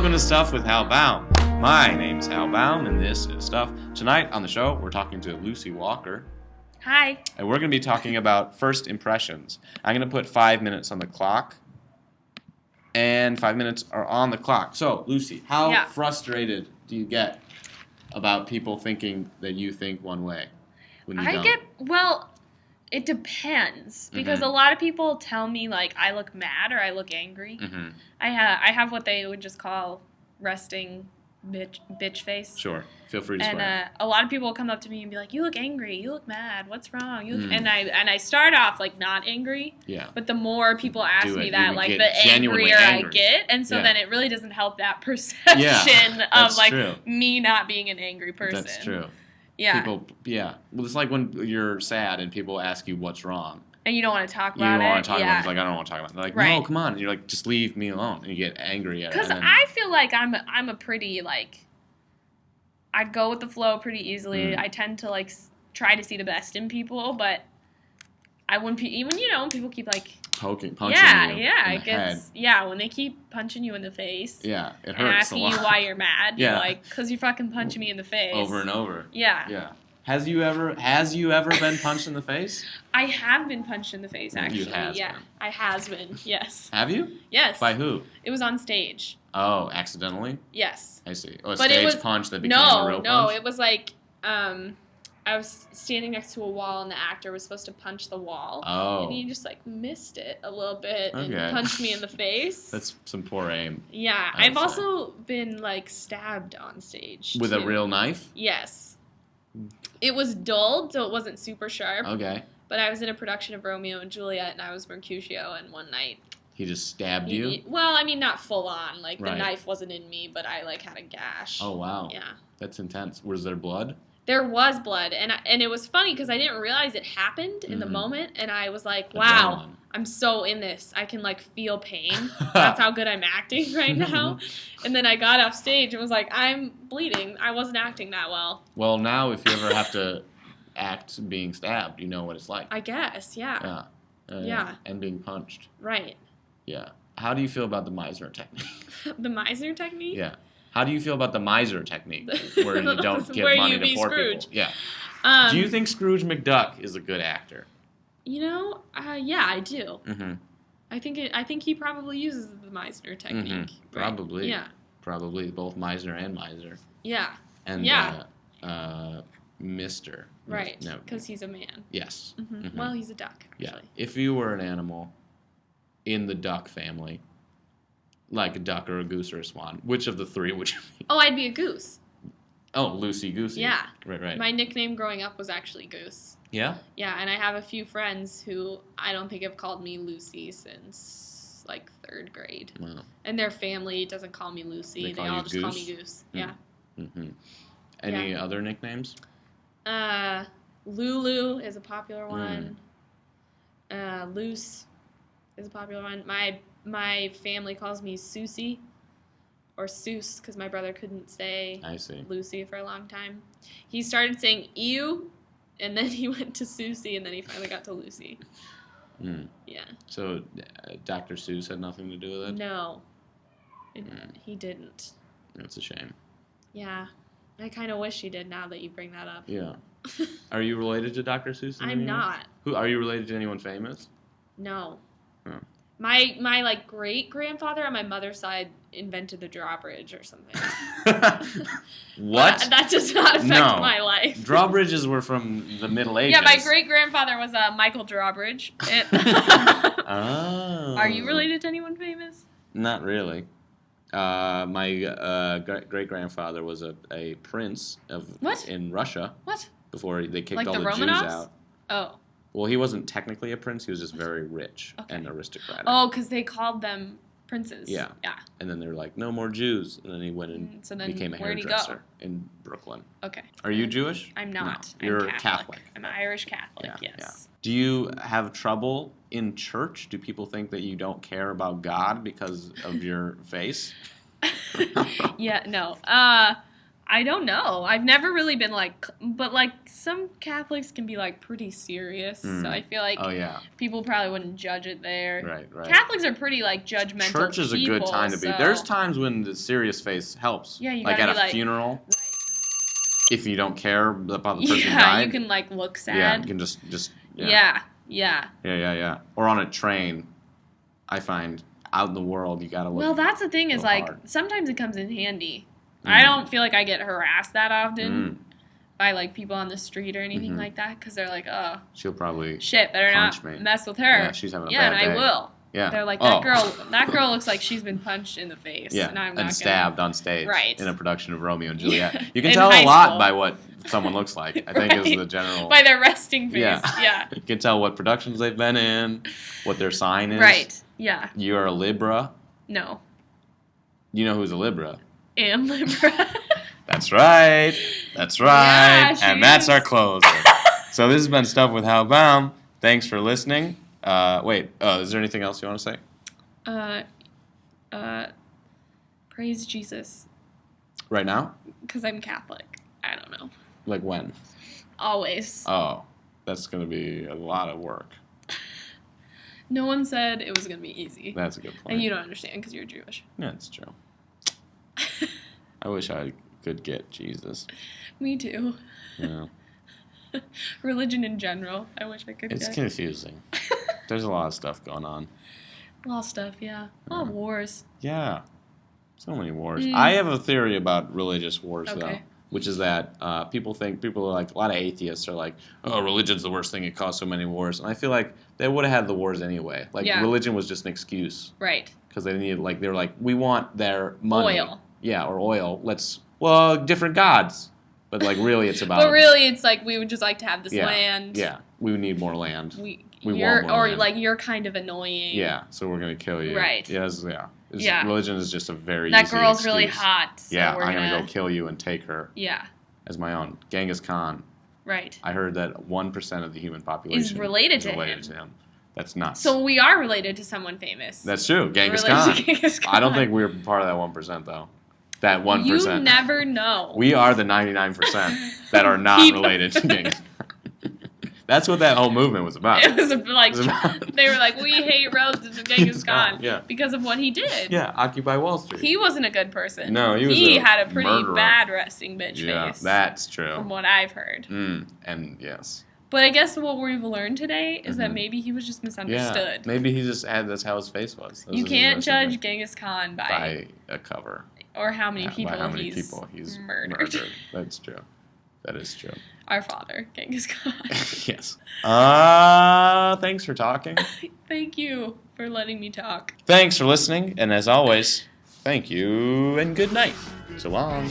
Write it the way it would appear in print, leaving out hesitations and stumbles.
Welcome to Stuff with Hal Baum. My name's Hal Baum, and this is Stuff. Tonight on the show, we're talking to Lucy Walker. Hi. And we're going to be talking about first impressions. I'm going to put 5 minutes on the clock, and 5 minutes are on the clock. So, Lucy, how frustrated do you get about people thinking that you think one way when you don't? It depends, because a lot of people tell me, like, I look mad or I look angry. Mm-hmm. I have what they would just call resting bitch face. Sure. Feel free to swear. And a lot of people will come up to me and be like, you look angry, you look mad, what's wrong? And I start off, like, not angry. Yeah. But the more people ask me that, like, the angrier I get. And so then it really doesn't help that perception of, like, me not being an angry person. That's true. Yeah. Well, it's like when you're sad and people ask you what's wrong. And you don't want to talk about it. You don't want to talk about it. It's like, I don't want to talk about it. They're like, right. No, come on. And you're like, just leave me alone. And you get angry at it. Because I feel like I'm a pretty, like, I go with the flow pretty easily. I tend to, like, try to see the best in people, but I wouldn't even, when people keep, like, punching you in the head. Yeah, when they keep punching you in the face. Yeah, it hurts and asking a lot. you why you're mad. You're like, because you're fucking punching me in the face. Over and over. Yeah. Yeah. Has you ever been punched in the face? I have been punched in the face, actually. You has been. I has been, yes. Have you? Yes. By who? It was on stage. Oh, accidentally? Yes. I see. Oh, stage punch that became a real punch? No, it was like, I was standing next to a wall, and the actor was supposed to punch the wall. Oh. And he just, like, missed it a little bit and Okay. punched me in the face. That's some poor aim. Yeah. I've also been, like, stabbed on stage, With a real knife? Yes. It was dulled, so it wasn't super sharp. Okay. But I was in a production of Romeo and Juliet, and I was Mercutio, and one night... He just stabbed you? Well, I mean, not full on. Like, the Right. knife wasn't in me, but I, like, had a gash. Oh, wow. Yeah. That's intense. Was there blood? There was blood, and it was funny because I didn't realize it happened in the moment, and I was like, wow, I'm so in this. I can, like, feel pain. That's how good I'm acting right now. And then I got off stage and was like, I'm bleeding. I wasn't acting that well. Well, now if you ever have to act being stabbed, you know what it's like. I guess, yeah. Yeah. And being punched. Right. Yeah. How do you feel about the Meisner technique? The Meisner technique? Yeah. How do you feel about the miser technique, where you don't give where money you to be poor Scrooge. people? Yeah. Do you think Scrooge McDuck is a good actor? Yeah, I do. Mm-hmm. I think he probably uses the Meisner technique. Mm-hmm. Probably. Right? Yeah. Probably both Meisner and Miser. Yeah. And Mr. Right. Because he's a man. Yes. Mm-hmm. Mm-hmm. Well, he's a duck, actually. Yeah. If you were an animal in the duck family, like a duck or a goose or a swan, which of the three would you be? Oh, I'd be a goose. Oh, Lucy Goosey. Yeah. Right. My nickname growing up was actually Goose. Yeah? Yeah, and I have a few friends who I don't think have called me Lucy since, like, 3rd grade. Wow. And their family doesn't call me Lucy. They all just call me Goose. Yeah. Mm-hmm. Any other nicknames? Lulu is a popular one. Luce is a popular one. My family calls me Susie or Seuss because my brother couldn't say Lucy for a long time. He started saying ew, and then he went to Susie, and then he finally got to Lucy. Yeah. So Dr. Seuss had nothing to do with it? No. He didn't. That's a shame. Yeah. I kind of wish he did now that you bring that up. Yeah. Are you related to Dr. Seuss? I'm not. Who are you related to? Anyone famous? No. Oh. My like great-grandfather on my mother's side invented the drawbridge or something. What? But that does not affect my life. Drawbridges were from the Middle Ages. Yeah, my great-grandfather was Michael Drawbridge. Oh. Are you related to anyone famous? Not really. My great-grandfather was a prince in Russia. What? Before they kicked like all the Jews out. Oh. Well, he wasn't technically a prince. He was just very rich and aristocratic. Oh, because they called them princes. Yeah. And then they were like, no more Jews. And then he went and became a hairdresser in Brooklyn. Okay. Are you Jewish? I'm not. No. You're I'm Catholic. I'm Irish Catholic, yes. Yeah. Do you have trouble in church? Do people think that you don't care about God because of your face? Yeah, no. I don't know. I've never really been like, but like some Catholics can be like pretty serious. So I feel like people probably wouldn't judge it there. Right. Catholics are pretty like judgmental. Church is a good time to be. There's times when the serious face helps. Yeah, you like gotta at be a like, funeral. Right. If you don't care about the person who Yeah, died. you can like look sad. Yeah, you can just Yeah. Or on a train, I find out in the world you gotta look. Well, that's the thing is like hard. sometimes it comes in handy. I don't feel like I get harassed that often by like people on the street or anything like that because they're like, oh, she'll probably better not mess with her. Yeah, she's having a bad day. And I will. Yeah, they're like that girl looks like she's been punched in the face. Yeah, and stabbed on stage. Right. In a production of Romeo and Juliet. You can In tell a high lot school. by what someone looks like. I think is the general. By their resting face. Yeah. You can tell what productions they've been in, what their sign is. Right. Yeah. You're a Libra. No. You know who's a Libra? Am Libra. That's right. Yeah, and that's our closer. So this has been Stuff with Hal Baum. Thanks for listening. Is there anything else you want to say? Praise Jesus. Right now? Because I'm Catholic. I don't know. Like when? Always. Oh, that's going to be a lot of work. No one said it was going to be easy. That's a good point. And you don't understand because you're Jewish. Yeah, it's true. I wish I could get Jesus. Me too. Yeah. Religion in general, I wish I could It's get. confusing. There's a lot of stuff going on. A lot of stuff, yeah. A lot of wars. Yeah. So many wars. I have a theory about religious wars, though, which is that people are like, a lot of atheists are like, oh, religion's the worst thing, it caused so many wars. And I feel like they would have had the wars anyway. Like, religion was just an excuse. Right. Because they needed, like, they were like, we want their money. Oil. Yeah, or oil. Different gods. But, like, really it's about... But really it's like, we would just like to have this land. Yeah, we would need more land. We want want more land. like, you're kind of annoying. Yeah, so we're going to kill you. Right. Yes, yeah. Religion is just a very That easy girl's excuse. really hot, so yeah, we're I'm going to go kill you and take her. Yeah. As my own. Genghis Khan. Right. I heard that 1% of the human population is related to him. That's nuts. So we are related to someone famous. That's true. Genghis Khan. I don't think we're part of that 1%, though. That 1%. You never know. We are the 99% that are not related to Genghis Khan. That's what that whole movement was about. It was like, they were like, we hate relatives of Genghis Khan because of what he did. Yeah, Occupy Wall Street. He wasn't a good person. No, he had a pretty murderer. Bad resting bitch face. Yeah, that's true. From what I've heard. And yes. But I guess what we've learned today is that maybe he was just misunderstood. Yeah, maybe he just that's how his face was. You can't judge Genghis Khan by a cover. Or how many people he's murdered. That's true. That is true. Our father, Genghis Khan. Yes. Thanks for talking. Thank you for letting me talk. Thanks for listening, and as always, thank you and good night. So long.